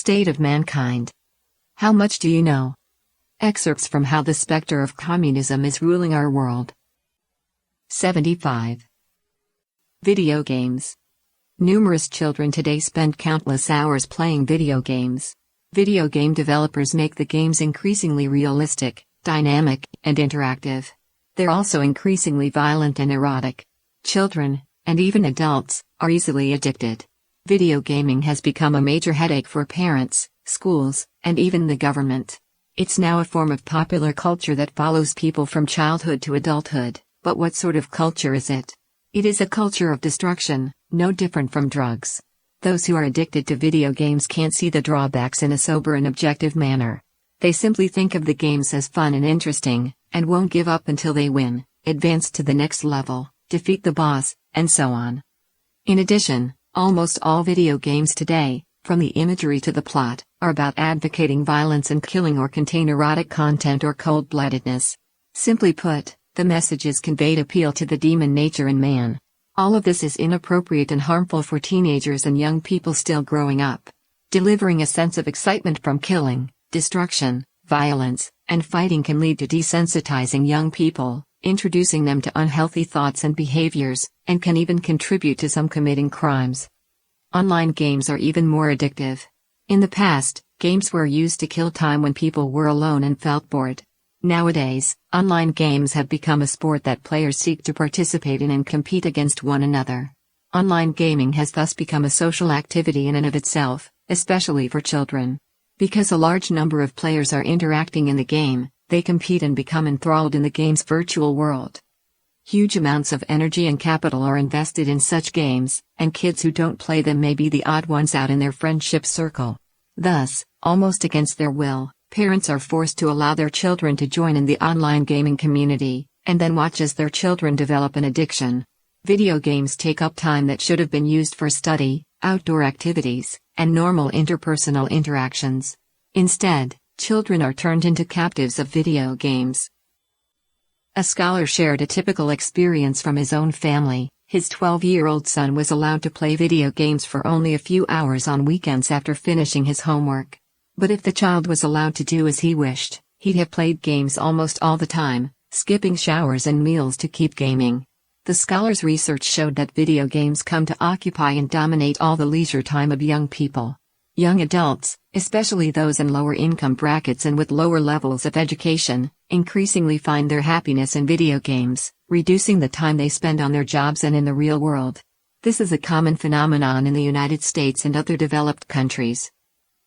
State of mankind. How much do you know? Excerpts from How the Spectre of Communism is Ruling Our World. 75. Video games. Numerous children today spend countless hours playing video games. Video game developers make the games increasingly realistic, dynamic, and interactive. They're also increasingly violent and erotic. Children, and even adults, are easily addicted. Video gaming has become a major headache for parents, schools, and even the government. It's now a form of popular culture that follows people from childhood to adulthood. But what sort of culture is it? It is a culture of destruction, no different from drugs. Those who are addicted to video games can't see the drawbacks in a sober and objective manner. They simply think of the games as fun and interesting, and won't give up until they win, advance to the next level, defeat the boss, and so on. In addition, almost all video games today, from the imagery to the plot, are about advocating violence and killing or contain erotic content or cold-bloodedness. Simply put, the messages conveyed appeal to the demon nature in man. All of this is inappropriate and harmful for teenagers and young people still growing up. Delivering a sense of excitement from killing, destruction, violence, and fighting can lead to desensitizing young people, introducing them to unhealthy thoughts and behaviors, and can even contribute to some committing crimes. Online games are even more addictive. In the past, games were used to kill time when people were alone and felt bored. Nowadays, online games have become a sport that players seek to participate in and compete against one another. Online gaming has thus become a social activity in and of itself, especially for children. Because a large number of players are interacting in the game, they compete and become enthralled in the game's virtual world. Huge amounts of energy and capital are invested in such games, and kids who don't play them may be the odd ones out in their friendship circle. Thus, almost against their will, parents are forced to allow their children to join in the online gaming community, and then watch as their children develop an addiction. Video games take up time that should have been used for study, outdoor activities, and normal interpersonal interactions. Instead, children are turned into captives of video games. A scholar shared a typical experience from his own family. His 12-year-old son was allowed to play video games for only a few hours on weekends after finishing his homework. But if the child was allowed to do as he wished, he'd have played games almost all the time, skipping showers and meals to keep gaming. The scholar's research showed that video games come to occupy and dominate all the leisure time of young people. Young adults, especially those in lower income brackets and with lower levels of education, increasingly find their happiness in video games, reducing the time they spend on their jobs and in the real world. This is a common phenomenon in the United States and other developed countries.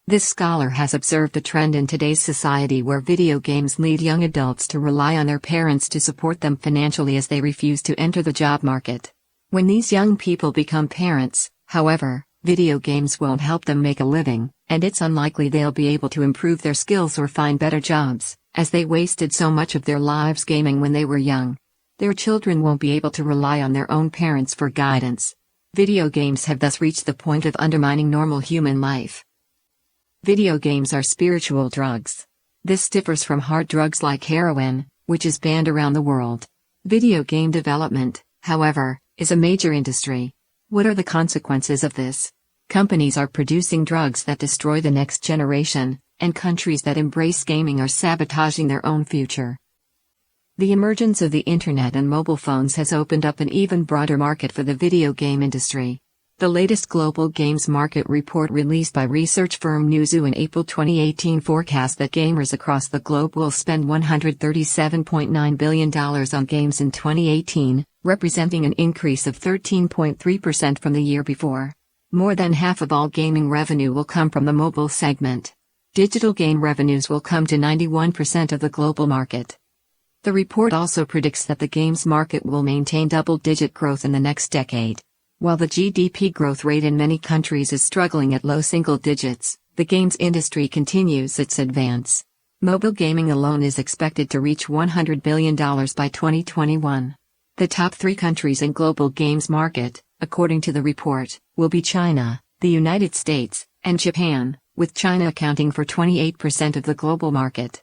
This scholar has observed a trend in today's society where video games lead young adults to rely on their parents to support them financially as they refuse to enter the job market. When these young people become parents, however, video games won't help them make a living, and it's unlikely they'll be able to improve their skills or find better jobs, as they wasted so much of their lives gaming when they were young. Their children won't be able to rely on their own parents for guidance. Video games have thus reached the point of undermining normal human life. Video games are spiritual drugs. This differs from hard drugs like heroin, which is banned around the world. Video game development, however, is a major industry. What are the consequences of this? Companies are producing drugs that destroy the next generation, and countries that embrace gaming are sabotaging their own future. The emergence of the internet and mobile phones has opened up an even broader market for the video game industry. The latest global games market report released by research firm Newzoo in April 2018 forecast that gamers across the globe will spend $137.9 billion on games in 2018, representing an increase of 13.3% from the year before. More than half of all gaming revenue will come from the mobile segment. Digital game revenues will come to 91% of the global market. The report also predicts that the games market will maintain double-digit growth in the next decade. While the GDP growth rate in many countries is struggling at low single digits, the games industry continues its advance. Mobile gaming alone is expected to reach $100 billion by 2021. The top 3 countries in global games market, according to the report, will be China, the United States, and Japan, with China accounting for 28% of the global market.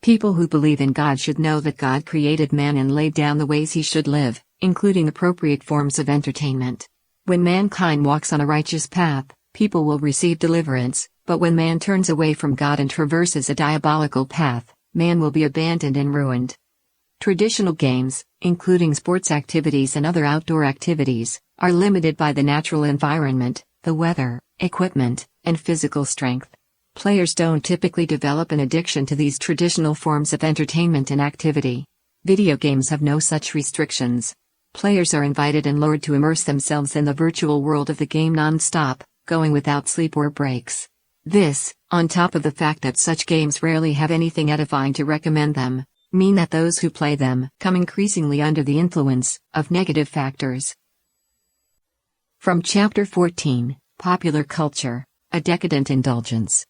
People who believe in God should know that God created man and laid down the ways he should live, including appropriate forms of entertainment. When mankind walks on a righteous path, People will receive deliverance, but when man turns away from God and traverses a diabolical path, man will be abandoned and ruined. Traditional games, including sports activities and other outdoor activities, are limited by the natural environment, the weather, equipment, and physical strength. Players don't typically develop an addiction to these traditional forms of entertainment and activity. Video games have no such restrictions. Players are invited and lured to immerse themselves in the virtual world of the game non-stop, going without sleep or breaks. This, on top of the fact that such games rarely have anything edifying to recommend them, mean that those who play them come increasingly under the influence of negative factors. From Chapter 14, Popular Culture, A Decadent Indulgence.